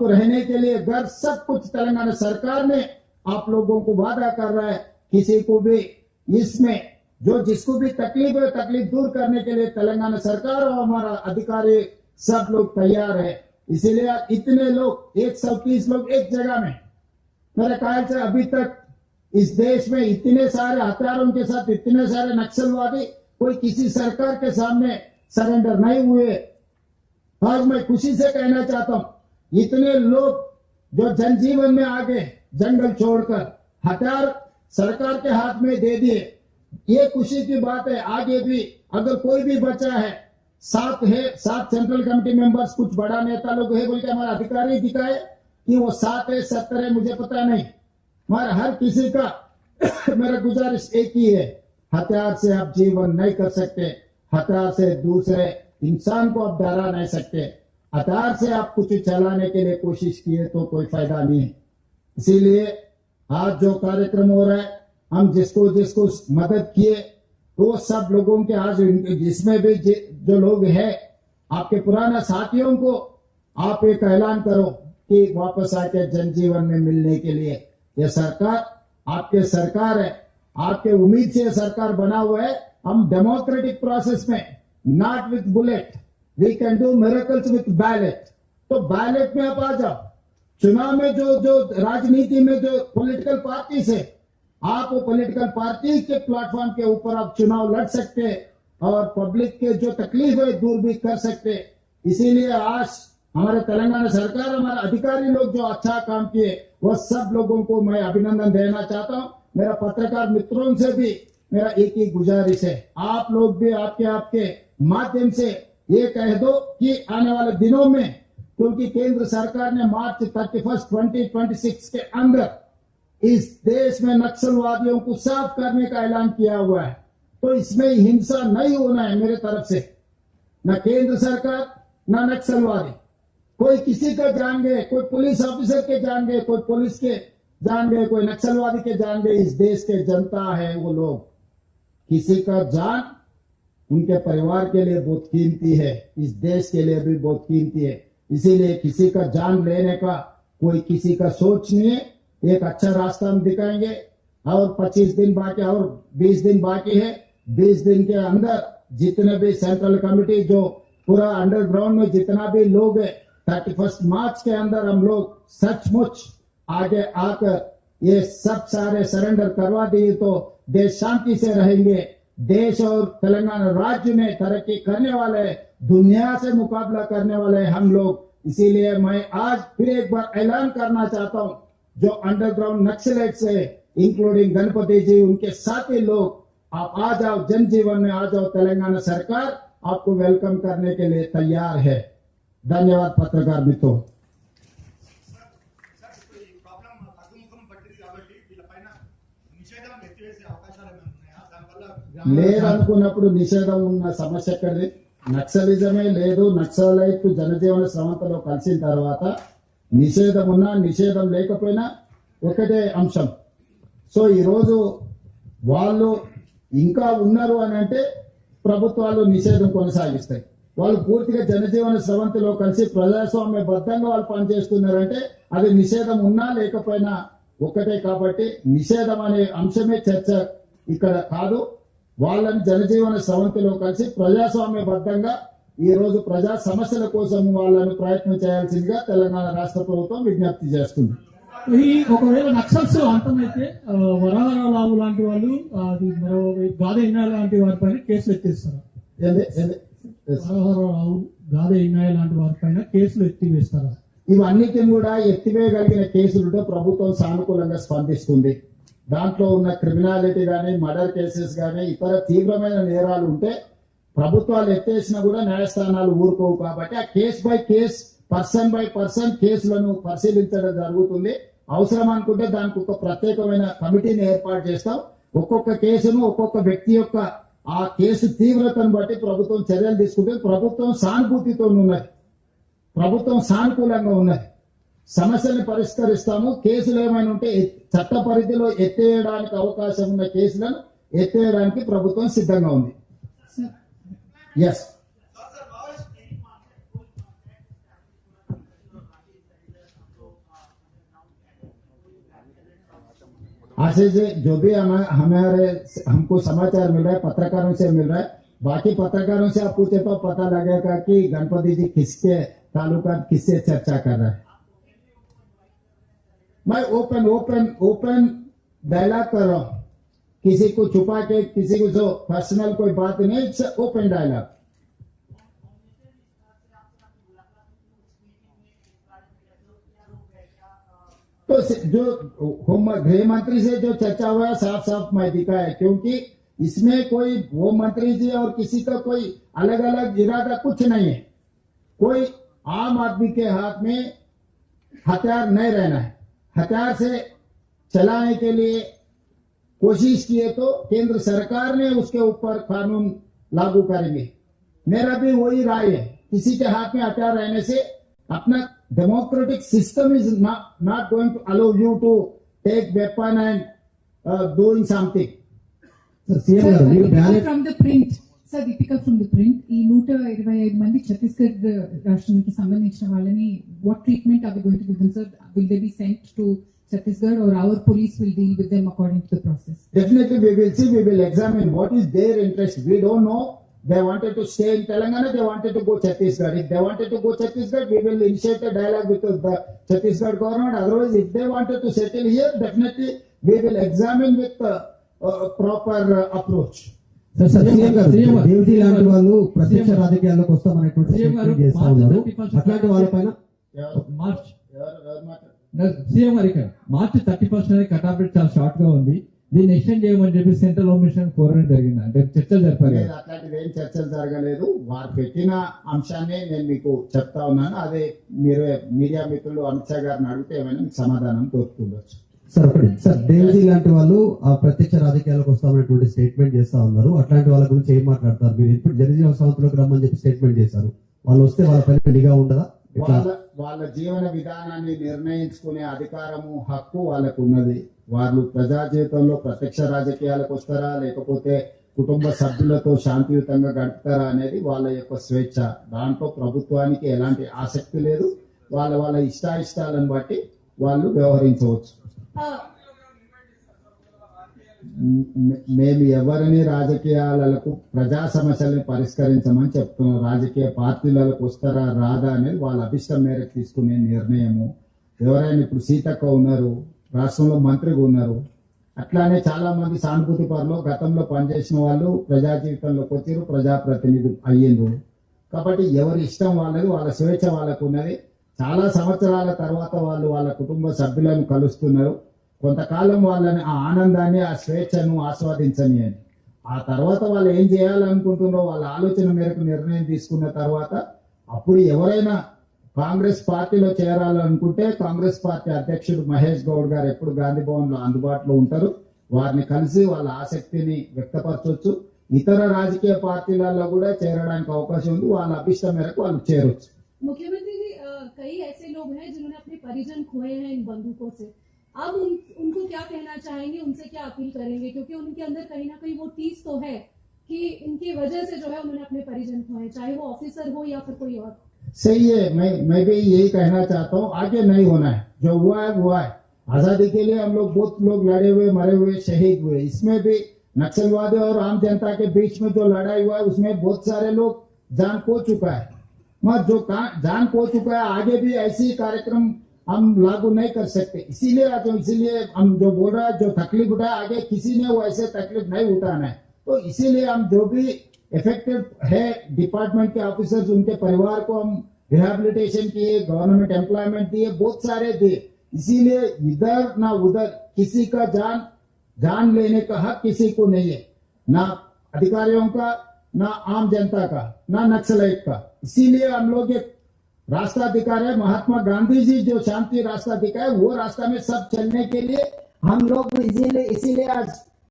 आपको रहने के लिए घर, सब कुछ तेलंगाना सरकार ने आप लोगों को वादा कर रहा है। किसी को भी इसमें जो जिसको भी तकलीफ है, तकलीफ दूर करने के लिए तेलंगाना सरकार और हमारा अधिकारी सब लोग तैयार है। इसीलिए इतने लोग 130 लोग एक जगह में, मेरे ख्याल से अभी तक इस देश में इतने सारे हथियारों के साथ इतने सारे नक्सलवादी कोई किसी सरकार के सामने सरेंडर नहीं हुए। आज मैं खुशी से कहना चाहता हूं, इतने लोग जो जनजीवन में आ गए, जंगल छोड़कर हथियार सरकार के हाथ में दे दिए, ये खुशी की बात है। आगे भी अगर कोई भी बचा है, सात सेंट्रल कमेटी मेंबर्स, कुछ बड़ा नेता लोग है बोल के हमारा अधिकारी दिखाए कि वो 7 है 70 है, मुझे पता नहीं। मगर हर किसी का मेरा गुजारिश एक ही है, हथियार से आप जीवन नहीं कर सकते, हथियार से दूसरे इंसान को आप डरा नहीं सकते, हथियार से आप कुछ चलाने के लिए कोशिश किए तो कोई फायदा नहीं है। इसीलिए आज जो कार्यक्रम हो रहा है, हम जिसको जिसको मदद किए तो सब लोगों के आज जिसमें भी जो लोग हैं, आपके पुराना साथियों को आप एक ऐलान करो कि वापस आके जनजीवन में मिलने के लिए। ये सरकार आपके सरकार है, आपके उम्मीद से सरकार बना हुआ है। हम डेमोक्रेटिक प्रोसेस में, not with bullet, we can do miracles with ballot. तो बैलेट में आप आ जाओ। चुनाव में जो राजनीति में जो पॉलिटिकल पार्टी से, आप वो पॉलिटिकल पार्टी के प्लेटफॉर्म के ऊपर आप चुनाव लड़ सकते और पब्लिक के जो तकलीफ है दूर भी कर सकते। इसीलिए आज हमारे तेलंगाना सरकार, हमारे अधिकारी लोग जो अच्छा काम किए, वो सब लोगों को मैं अभिनंदन देना चाहता हूं। मेरा पत्रकार मित्रों से भी मेरा एक ही गुजारिश है, आप लोग भी आपके माध्यम से ये कह दो कि आने वाले दिनों में, क्योंकि केंद्र सरकार ने मार्च 31, 2026 के अंदर इस देश में नक्सलवादियों को साफ करने का ऐलान किया हुआ है, तो इसमें हिंसा नहीं होना है मेरे तरफ से। न केंद्र सरकार न नक्सलवादी, कोई किसी का जान गए, कोई पुलिस ऑफिसर के जान गए, कोई पुलिस के जान गए, कोई नक्सलवादी के जान गए, इस देश के जनता है वो लोग। किसी का जान उनके परिवार के लिए बहुत कीमती है, इस देश के लिए भी बहुत कीमती है। इसीलिए किसी का जान लेने का कोई किसी का सोच नहीं है। एक अच्छा रास्ता हम दिखाएंगे और 25 दिन बाकी और 20 दिन बाकी है। 20 दिन के अंदर जितने भी सेंट्रल कमेटी जो पूरा अंडरग्राउंड में जितना भी लोग है, 31 मार्च के अंदर हम लोग सचमुच आगे आकर ये सब सारे सरेंडर करवा दिए तो देश शांति से रहेंगे। देश और तेलंगाना राज्य में तरक्की करने वाले, दुनिया से मुकाबला करने वाले हम लोग। इसीलिए मैं आज फिर एक बार ऐलान करना चाहता हूं, जो अंडरग्राउंड नक्सलाइट्स है, इंक्लूडिंग गणपति जी, उनके साथी लोग, आप आ जाओ, जनजीवन में आ जाओ। तेलंगाना सरकार आपको वेलकम करने के लिए तैयार है। धन्यवाद पत्रकार मित्रों। లేదనుకున్నప్పుడు నిషేధం ఉన్న సమస్య ఎక్కడిది? నక్సలిజమే లేదు. నక్సలైట్ జనజీవన స్రవంతిలో కలిసిన తర్వాత నిషేధం ఉన్నా నిషేధం లేకపోయినా ఒకటే అంశం. సో ఈరోజు వాళ్ళు ఇంకా ఉన్నారు అని అంటే ప్రభుత్వాలు నిషేధం కొనసాగిస్తాయి. వాళ్ళు పూర్తిగా జనజీవన స్రవంతిలో కలిసి ప్రజాస్వామ్య బద్దంగా వాళ్ళు పనిచేస్తున్నారంటే అది నిషేధం ఉన్నా లేకపోయినా ఒకటే. కాబట్టి నిషేధం అనే అంశమే చర్చ ఇక్కడ కాదు. వాళ్ళని జనజీవన స్రవంతిలో కలిసి ప్రజాస్వామ్య బద్దంగా ఈ రోజు ప్రజా సమస్యల కోసం వాళ్ళని ప్రయత్నం చేయాల్సిందిగా తెలంగాణ రాష్ట్ర ప్రభుత్వం విజ్ఞప్తి చేస్తుంది. ఈ ఒకవేళ నక్సల్స్ అంతమైతే వరహారావు లాంటి వాళ్ళు, అది మరో గాదే ఇనాయ లాంటి వారిపైన కేసులు ఎత్తిస్తారు. వరహారావు, గాదే ఇనాయ లాంటి వారిపైన కేసులు ఎత్తివేస్తారా? ఇవన్నిటిని కూడా ఎత్తివేయగలిగిన కేసులుంటే ప్రభుత్వం సానుకూలంగా స్పందిస్తుంది. దాంట్లో ఉన్న క్రిమినాలిటీ కానీ, మర్డర్ కేసెస్ కానీ, ఇతర తీవ్రమైన నేరాలు ఉంటే ప్రభుత్వాలు ఎత్తేసినా కూడా న్యాయస్థానాలు ఊరుకోవు. కాబట్టి ఆ case by case, person by person కేసులను పరిశీలించడం జరుగుతుంది. అవసరం అనుకుంటే దానికి ఒక ప్రత్యేకమైన కమిటీని ఏర్పాటు చేస్తాం. ఒక్కొక్క కేసును ఒక్కొక్క వ్యక్తి యొక్క ఆ కేసు తీవ్రతను బట్టి ప్రభుత్వం చర్యలు తీసుకుంటే ప్రభుత్వం సానుభూతితో ఉన్నది, ప్రభుత్వం సానుకూలంగా ఉన్నది. సమస్యల్ని పరిష్కరిస్తాము. కేసులు ఏమైనా ఉంటే చట్ట పరిధిలో ఎత్తేయడానికి అవకాశం ఉన్న కేసులను ఎత్తేయడానికి ప్రభుత్వం సిద్ధంగా ఉంది. ఎస్ ऐसे से जो भी हमारे हमको समाचार मिल रहा है पत्रकारों से मिल रहा है, बाकी पत्रकारों से आप पूछे तो पता लगेगा कि गणपति जी किसके तालुका किससे चर्चा कर रहा है। मैं ओपन डायलॉग कर रहा हूं, किसी को छुपा के किसी को जो पर्सनल कोई बात नहीं, इट्स ओपन डायलॉग। तो जो गृह मंत्री से जो चर्चा हुआ है साफ साफ मैं दिखा है, क्योंकि इसमें कोई वो मंत्री जी और किसी का कोई अलग अलग इरादा कुछ नहीं है। कोई आम आदमी के हाथ में हथियार नहीं रहना है। हथियार से चलाने के लिए कोशिश किए तो केंद्र सरकार ने उसके ऊपर कानून लागू करेंगे। मेरा भी वही राय है, किसी के हाथ में हथियार रहने से अपना democratic system is not going to allow you to take weapon and doing something. From the print, sir, Deepika from the print, ఈ 125 మంది ఛత్తీస్గఢ్ రాష్ట్రానికి సంబంధించిన వాళ్ళని what treatment are we going to give them, sir? Will they be sent to Chhattisgarh or our police will deal with them according to the process? Definitely we will see, we will examine what is their interest. We don't know. They wanted to stay in Telangana, they wanted to go Chhattisgarh. If they wanted to go Chhattisgarh, we will initiate a dialogue with the Chhattisgarh government. Otherwise, if they wanted to settle here, definitely we will examine with proper approach. Devji లాంటి వాళ్ళు ప్రత్యక్ష రాజకీయాల్లోకి వస్తామనేటువంటి statement చేస్తా ఉన్నారు. అట్లాంటి వాళ్ళపైన CM గారు ఇక్కడ మార్చి 31 అనేది కట్ ఆఫ్ డేట్ చాలా షార్ట్ గా ఉంది. దీన్ని ఎక్స్టెండ్ చేయమని చెప్పి సెంట్రల్ హోమ్ మినిస్టర్ కోరడం జరిగింది. అంటే చర్చలు జరిపారు. అట్లాంటిది ఏం చర్చలు జరగలేదు. వారు పెట్టిన అంశాన్ని నేను మీకు చెప్తా ఉన్నాను. అదే మీరు మీడియా మిత్రులు అమిత్ షా గారిని అడిగితే ఏమైనా మీకు సమాధానం దొరుకుతుండొచ్చు. సార్ దేవ్జీ లాంటి వాళ్ళు ఆ ప్రత్యక్ష రాజకీయాలకు వస్తామనేటువంటి స్టేట్మెంట్ చేస్తా ఉన్నారు. అట్లాంటి వాళ్ళ గురించి ఏం మాట్లాడతారు మీరు? ఇప్పుడు జనజీవన సంస్థలోకి రమ్మని చెప్పి స్టేట్మెంట్ చేశారు. వాళ్ళు వస్తే వాళ్ళ పైన నిఘా ఉండదా? వాళ్ళ జీవన విధానాన్ని నిర్ణయించుకునే అధికారము హక్కు వాళ్ళకు ఉన్నది. వాళ్ళు ప్రజా జీవితంలో ప్రత్యక్ష రాజకీయాలకు వస్తారా లేకపోతే కుటుంబ సభ్యులతో శాంతియుతంగా గడుపుతారా అనేది వాళ్ళ యొక్క స్వేచ్ఛ. దాంట్లో ప్రభుత్వానికి ఎలాంటి ఆసక్తి లేదు. వాళ్ళ ఇష్టాయిష్టాలను బట్టి వాళ్ళు వ్యవహరించవచ్చు. మేము ఎవరిని రాజకీయాలకు ప్రజా సమస్యల్ని పరిష్కరించమని చెప్తున్నాం. రాజకీయ పార్టీలకు వస్తారా రాదా అనేది వాళ్ళ అభిష్టం మేరకు తీసుకునే నిర్ణయము. ఎవరైనా ఇప్పుడు సీతక్క ఉన్నారు, రాష్ట్రంలో మంత్రిగా ఉన్నారు, అట్లానే చాలా మంది సానుభూతి పరులు గతంలో పనిచేసిన వాళ్ళు ప్రజా జీవితంలోకి వచ్చారు, ప్రజాప్రతినిధులు అయ్యిండ్రు. కాబట్టి ఎవరి ఇష్టం వాళ్ళది, వాళ్ళ స్వేచ్ఛ వాళ్ళకు ఉన్నది. చాలా సంవత్సరాల తర్వాత వాళ్ళు వాళ్ళ కుటుంబ సభ్యులను కలుస్తున్నారు. కొంతకాలం వాళ్ళని ఆ ఆనందాన్ని ఆ స్వేచ్ఛను ఆస్వాదించని అని ఆ తర్వాత వాళ్ళు ఏం చేయాలనుకుంటున్నారో వాళ్ళ ఆలోచన మేరకు నిర్ణయం తీసుకున్న తర్వాత అప్పుడు ఎవరైనా కాంగ్రెస్ పార్టీలో చేరాలనుకుంటే కాంగ్రెస్ పార్టీ అధ్యక్షుడు మహేష్ గౌడ్ గారు ఎప్పుడు గాంధీ భవన్ లో అందుబాటులో ఉంటారు. వారిని కలిసి వాళ్ళ ఆసక్తిని వ్యక్తపరచవచ్చు. ఇతర రాజకీయ పార్టీలలో కూడా చేరడానికి అవకాశం ఉంది. వాళ్ళ అభిష్టం మేరకు వాళ్ళు చేరొచ్చు. मुख्यमंत्री जी, कई ऐसे लोग हैं जिन्होंने अपने परिजन खोए हैं इन बंदूकों से. अब उनको क्या कहना चाहेंगे, उनसे क्या अपील करेंगे? क्योंकि उनके अंदर कहीं ना कहीं वो टीस तो है कि इनकी वजह से जो है उन्होंने अपने परिजन खोए, चाहे वो ऑफिसर हो या फिर कोई और. सही है, मैं भी यही कहना चाहता हूँ. आगे नहीं होना है, जो हुआ है हुआ है. आजादी के लिए हम लोग बहुत लोग लड़े हुए, मरे हुए, शहीद हुए. इसमें भी नक्सलवादी और आम जनता के बीच में जो लड़ाई हुआ है उसमें बहुत सारे लोग जान खो चुका है. मगर जो जान खो चुका है, आगे भी ऐसी कार्यक्रम हम लागू नहीं कर सकते. इसीलिए हम जो बोल रहे हैं, जो तकलीफ उठाए, आगे किसी ने वो ऐसे तकलीफ नहीं उठाना है. तो इसीलिए हम जो भी इफेक्टेड है डिपार्टमेंट के ऑफिसर्स, उनके परिवार को हम रिहेबिलिटेशन किए, गवर्नमेंट एम्प्लॉयमेंट दिए, बहुत सारे दिए. इसीलिए इधर ना उधर किसी का जान लेने का हक किसी को नहीं है, ना अधिकारियों का, ना आम जनता का, ना नक्सलाइट का. इसीलिए हम लोग एक रास्ता दिखा रहे. महात्मा गांधी जी जो शांति रास्ता दिखाए, वो रास्ता में सब चलने के लिए हम लोग इसीलिए आज